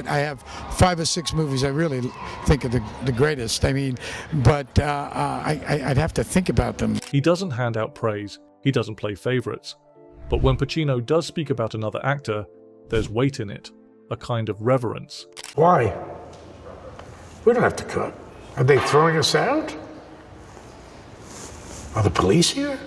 I have 5 or 6 movies I really think are the greatest. I mean, but I'd have to think about them. He doesn't hand out praise, he doesn't play favorites. But when Pacino does speak about another actor, there's weight in it, a kind of reverence. Why? We don't have to cut. Are they throwing us out? Are the police here?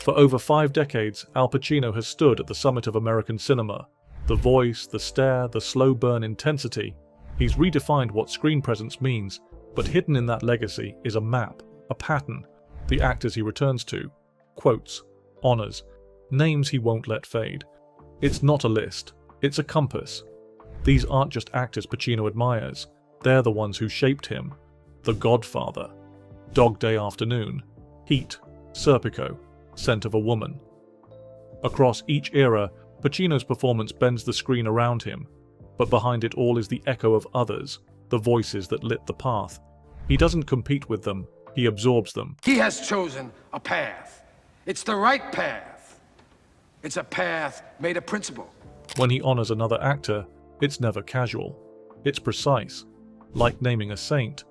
For over 5 decades, Al Pacino has stood at the summit of American cinema. The voice, the stare, the slow burn intensity. He's redefined what screen presence means, but hidden in that legacy is a map, a pattern, the actors he returns to, quotes, honors, names he won't let fade. It's not a list, it's a compass. These aren't just actors Pacino admires, they're the ones who shaped him. The Godfather, Dog Day Afternoon, Heat, Serpico, Scent of a Woman. Across each era, Pacino's performance bends the screen around him, but behind it all is the echo of others, the voices that lit the path. He doesn't compete with them, he absorbs them. He has chosen a path. It's the right path. It's a path made of principle. When he honors another actor, it's never casual. It's precise, like naming a saint.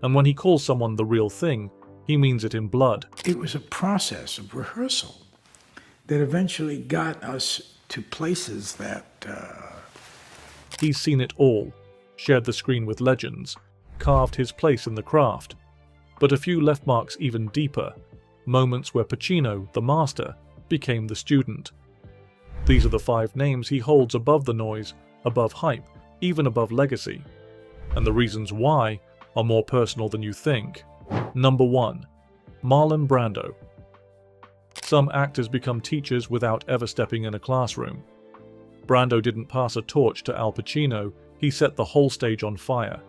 And when he calls someone the real thing, he means it in blood. It was a process of rehearsal that eventually got us to places that... He's seen it all, shared the screen with legends, carved his place in the craft. But a few left marks even deeper, moments where Pacino, the master, became the student. These are the 5 names he holds above the noise, above hype, even above legacy. And the reasons why are more personal than you think. Number 1. Marlon Brando. Some actors become teachers without ever stepping in a classroom. Brando didn't pass a torch to Al Pacino, he set the whole stage on fire.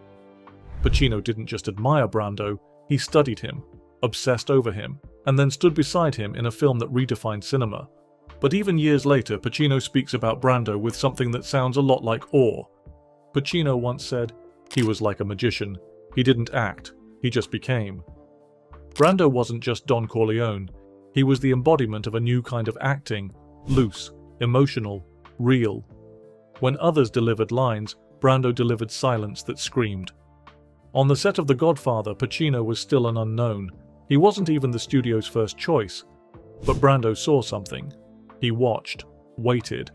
Pacino didn't just admire Brando, he studied him, obsessed over him, and then stood beside him in a film that redefined cinema. But even years later, Pacino speaks about Brando with something that sounds a lot like awe. Pacino once said, he was like a magician. He didn't act, he just became. Brando wasn't just Don Corleone, he was the embodiment of a new kind of acting, loose, emotional, real. When others delivered lines, Brando delivered silence that screamed. On the set of The Godfather, Pacino was still an unknown. He wasn't even the studio's first choice. But Brando saw something. He watched, waited,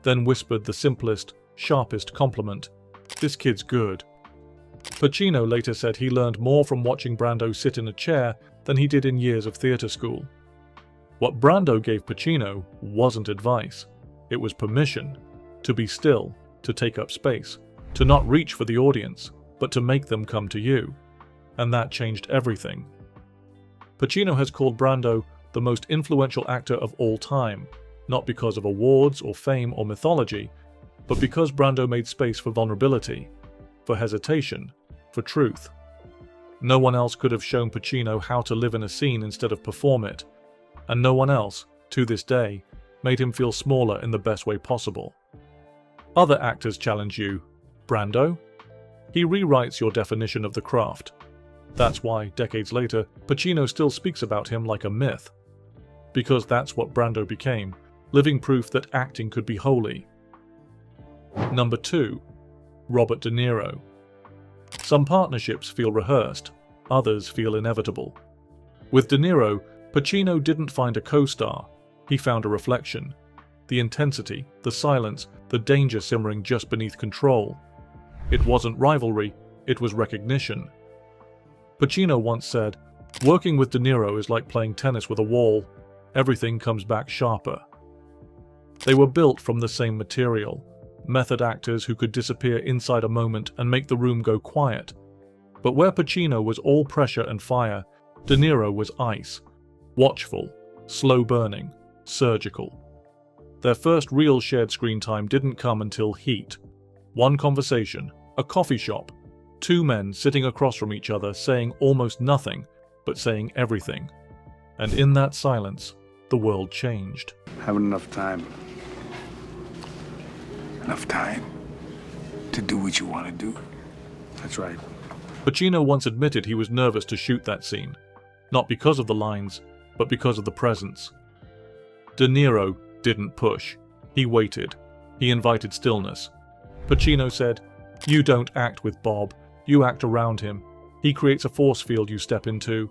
then whispered the simplest, sharpest compliment. This kid's good. Pacino later said he learned more from watching Brando sit in a chair than he did in years of theatre school. What Brando gave Pacino wasn't advice. It was permission to be still, to take up space, to not reach for the audience, but to make them come to you. And that changed everything. Pacino has called Brando the most influential actor of all time, not because of awards or fame or mythology, but because Brando made space for vulnerability, for hesitation, for truth. No one else could have shown Pacino how to live in a scene instead of perform it, and no one else, to this day, made him feel smaller in the best way possible. Other actors challenge you. Brando? He rewrites your definition of the craft. That's why, decades later, Pacino still speaks about him like a myth. Because that's what Brando became, living proof that acting could be holy. Number 2. Robert De Niro. Some partnerships feel rehearsed, others feel inevitable. With De Niro, Pacino didn't find a co-star, he found a reflection. The intensity, the silence, the danger simmering just beneath control. It wasn't rivalry, it was recognition. Pacino once said, working with De Niro is like playing tennis with a wall. Everything comes back sharper. They were built from the same material, method actors who could disappear inside a moment and make the room go quiet. But where Pacino was all pressure and fire, De Niro was ice, watchful, slow-burning, surgical. Their first real shared screen time didn't come until Heat. One conversation, a coffee shop, 2 men sitting across from each other saying almost nothing, but saying everything. And in that silence, the world changed. Having enough time. Enough time to do what you want to do. That's right. Pacino once admitted he was nervous to shoot that scene, not because of the lines, but because of the presence. De Niro didn't push. He waited. He invited stillness. Pacino said, You don't act with Bob, you act around him. He creates a force field you step into.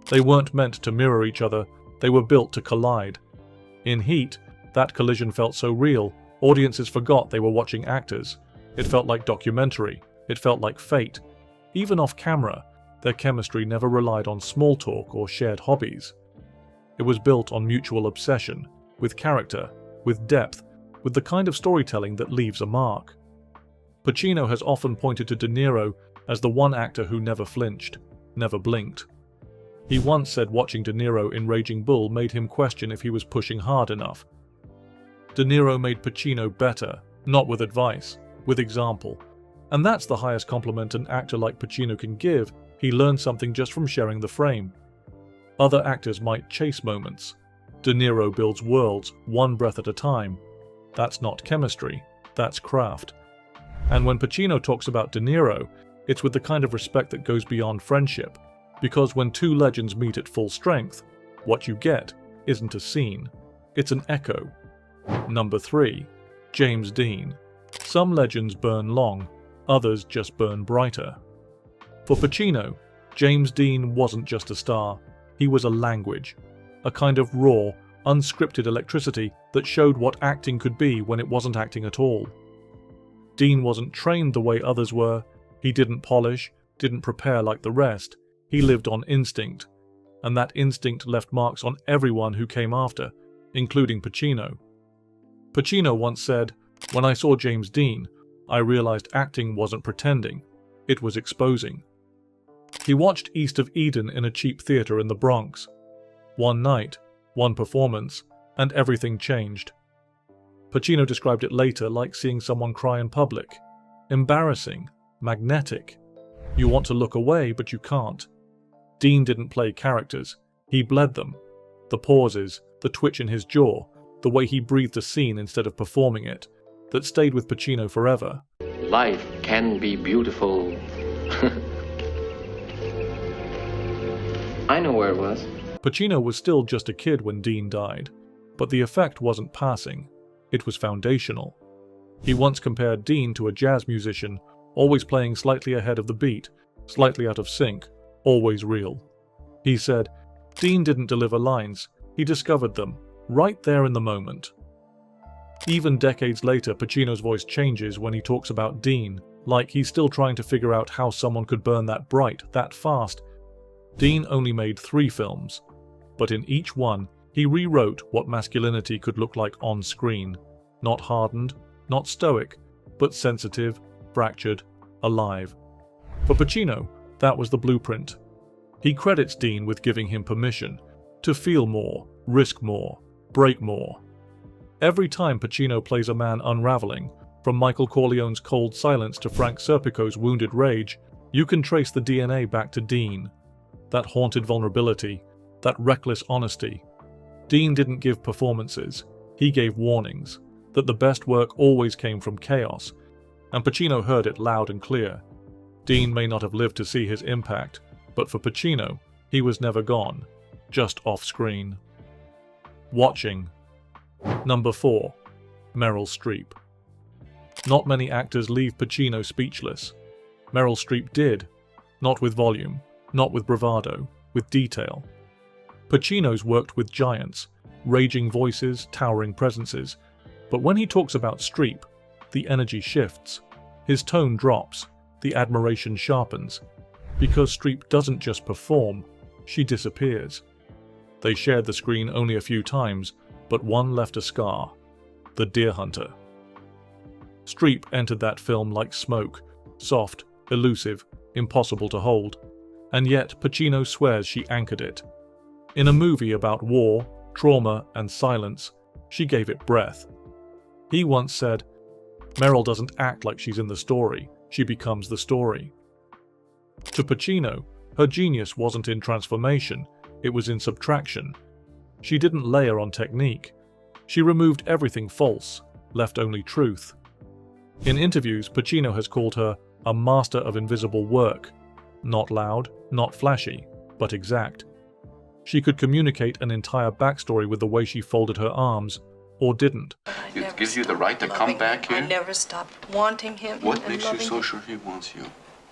They weren't meant to mirror each other, they were built to collide. In Heat, that collision felt so real, audiences forgot they were watching actors. It felt like documentary, it felt like fate. Even off camera, their chemistry never relied on small talk or shared hobbies. It was built on mutual obsession, with character, with depth, with the kind of storytelling that leaves a mark. Pacino has often pointed to De Niro as the one actor who never flinched, never blinked. He once said watching De Niro in Raging Bull made him question if he was pushing hard enough. De Niro made Pacino better, not with advice, with example. And that's the highest compliment an actor like Pacino can give. He learned something just from sharing the frame. Other actors might chase moments. De Niro builds worlds, one breath at a time. That's not chemistry, that's craft. And when Pacino talks about De Niro, it's with the kind of respect that goes beyond friendship. Because when two legends meet at full strength, what you get isn't a scene, it's an echo. Number 3. James Dean. Some legends burn long, others just burn brighter. For Pacino, James Dean wasn't just a star, he was a language. A kind of raw, unscripted electricity that showed what acting could be when it wasn't acting at all. Dean wasn't trained the way others were, he didn't polish, didn't prepare like the rest, he lived on instinct. And that instinct left marks on everyone who came after, including Pacino. Pacino once said, "When I saw James Dean, I realized acting wasn't pretending, it was exposing." He watched East of Eden in a cheap theater in the Bronx. One night, one performance, and everything changed. Pacino described it later like seeing someone cry in public. Embarrassing, magnetic. You want to look away, but you can't. Dean didn't play characters, he bled them. The pauses, the twitch in his jaw, the way he breathed a scene instead of performing it, that stayed with Pacino forever. Life can be beautiful. I know where it was. Pacino was still just a kid when Dean died, but the effect wasn't passing, it was foundational. He once compared Dean to a jazz musician, always playing slightly ahead of the beat, slightly out of sync, always real. He said, Dean didn't deliver lines, he discovered them, right there in the moment. Even decades later, Pacino's voice changes when he talks about Dean, like he's still trying to figure out how someone could burn that bright, that fast. Dean only made 3 films, but in each one, he rewrote what masculinity could look like on screen. Not hardened, not stoic, but sensitive, fractured, alive. For Pacino, that was the blueprint. He credits Dean with giving him permission to feel more, risk more, break more. Every time Pacino plays a man unraveling, from Michael Corleone's cold silence to Frank Serpico's wounded rage, you can trace the DNA back to Dean. That haunted vulnerability, that reckless honesty. Dean didn't give performances, he gave warnings, that the best work always came from chaos, and Pacino heard it loud and clear. Dean may not have lived to see his impact, but for Pacino, he was never gone, just off-screen. Watching. Number 4. Meryl Streep. Not many actors leave Pacino speechless. Meryl Streep did, not with volume, not with bravado, with detail. Pacino's worked with giants, raging voices, towering presences, but when he talks about Streep, the energy shifts, his tone drops, the admiration sharpens, because Streep doesn't just perform, she disappears. They shared the screen only a few times, but one left a scar, The Deer Hunter. Streep entered that film like smoke, soft, elusive, impossible to hold, and yet Pacino swears she anchored it. In a movie about war, trauma, and silence, she gave it breath. He once said, Meryl doesn't act like she's in the story, she becomes the story. To Pacino, her genius wasn't in transformation, it was in subtraction. She didn't layer on technique. She removed everything false, left only truth. In interviews, Pacino has called her a master of invisible work. Not loud, not flashy, but exact. She could communicate an entire backstory with the way she folded her arms, or didn't. It gives you the right to come back here? I never stopped wanting him. What and makes you loving so him. sure he wants you?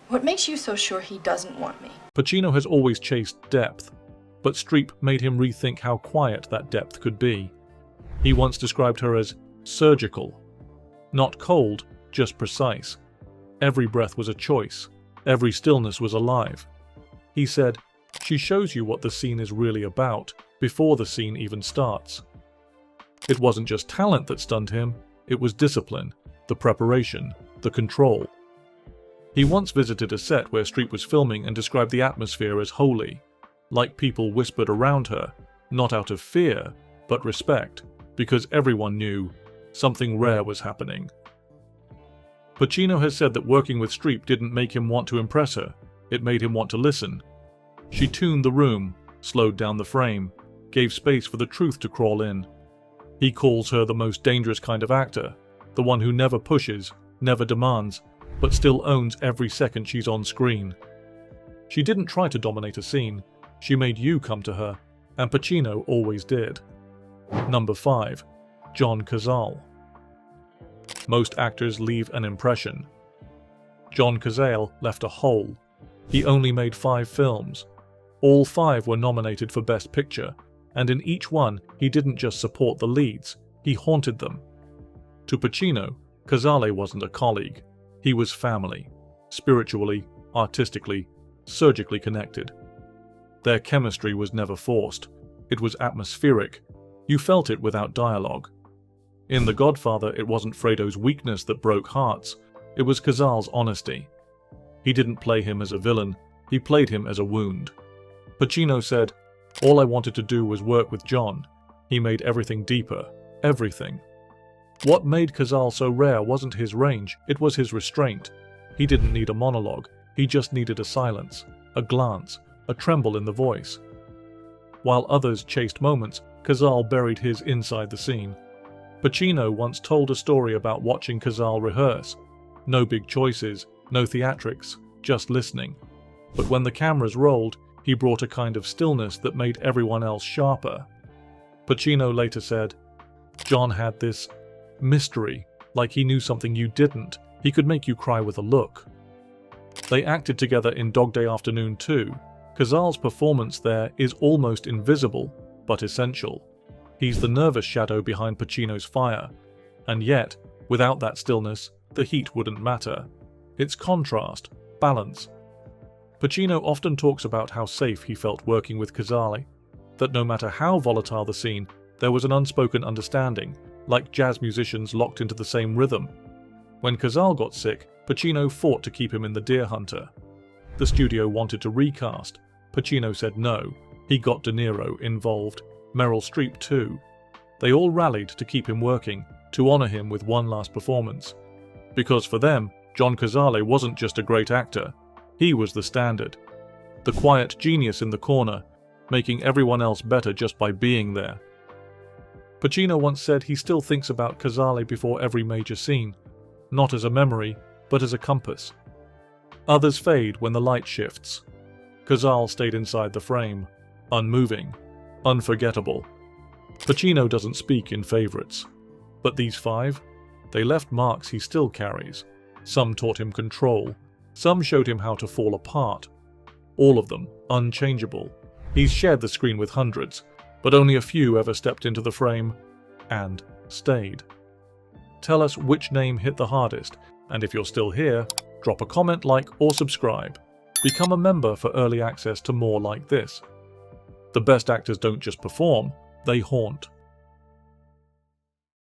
What makes you so sure he doesn't want me? Pacino has always chased depth, but Streep made him rethink how quiet that depth could be. He once described her as surgical. Not cold, just precise. Every breath was a choice. Every stillness was alive. He said, "She shows you what the scene is really about before the scene even starts." It wasn't just talent that stunned him, it was discipline, the preparation, the control. He once visited a set where Streep was filming and described the atmosphere as holy, like people whispered around her, not out of fear, but respect, because everyone knew something rare was happening. Pacino has said that working with Streep didn't make him want to impress her, it made him want to listen. She tuned the room, slowed down the frame, gave space for the truth to crawl in. He calls her the most dangerous kind of actor, the one who never pushes, never demands, but still owns every second she's on screen. She didn't try to dominate a scene, she made you come to her, and Pacino always did. Number 5. John Kazal. Most actors leave an impression. John Kazal left a hole. He only made 5 films. All 5 were nominated for Best Picture, and in each one he didn't just support the leads, he haunted them. To Pacino, Kazale wasn't a colleague. He was family, spiritually, artistically, surgically connected. Their chemistry was never forced. It was atmospheric. You felt it without dialogue. In The Godfather, it wasn't Fredo's weakness that broke hearts. It was Kazal's honesty. He didn't play him as a villain. He played him as a wound. Pacino said, "All I wanted to do was work with John. He made everything deeper. Everything." What made Kazal so rare wasn't his range, it was his restraint. He didn't need a monologue, he just needed a silence, a glance, a tremble in the voice. While others chased moments, Kazal buried his inside the scene. Pacino once told a story about watching Kazal rehearse. No big choices, no theatrics, just listening. But when the cameras rolled, he brought a kind of stillness that made everyone else sharper. Pacino later said, "John had this mystery, like he knew something you didn't. He could make you cry with a look." They acted together in Dog Day Afternoon too. Kazal's performance there is almost invisible, but essential. He's the nervous shadow behind Pacino's fire, and yet, without that stillness, the heat wouldn't matter. It's contrast, balance. Pacino often talks about how safe he felt working with Kazale, that no matter how volatile the scene, there was an unspoken understanding, like jazz musicians locked into the same rhythm. When Kazal got sick, Pacino fought to keep him in The Deer Hunter. The studio wanted to recast. Pacino said no. He got De Niro involved, Meryl Streep too. They all rallied to keep him working, to honor him with one last performance. Because for them, John Cazale wasn't just a great actor, he was the standard. The quiet genius in the corner, making everyone else better just by being there. Pacino once said he still thinks about Cazale before every major scene, not as a memory, but as a compass. Others fade when the light shifts. Kazal stayed inside the frame, unmoving, unforgettable. Pacino doesn't speak in favorites. But these 5, they left marks he still carries. Some taught him control, some showed him how to fall apart. All of them unchangeable. He's shared the screen with hundreds, but only a few ever stepped into the frame and stayed. Tell us which name hit the hardest, and if you're still here, drop a comment, like, or subscribe. Become a member for early access to more like this. The best actors don't just perform, they haunt.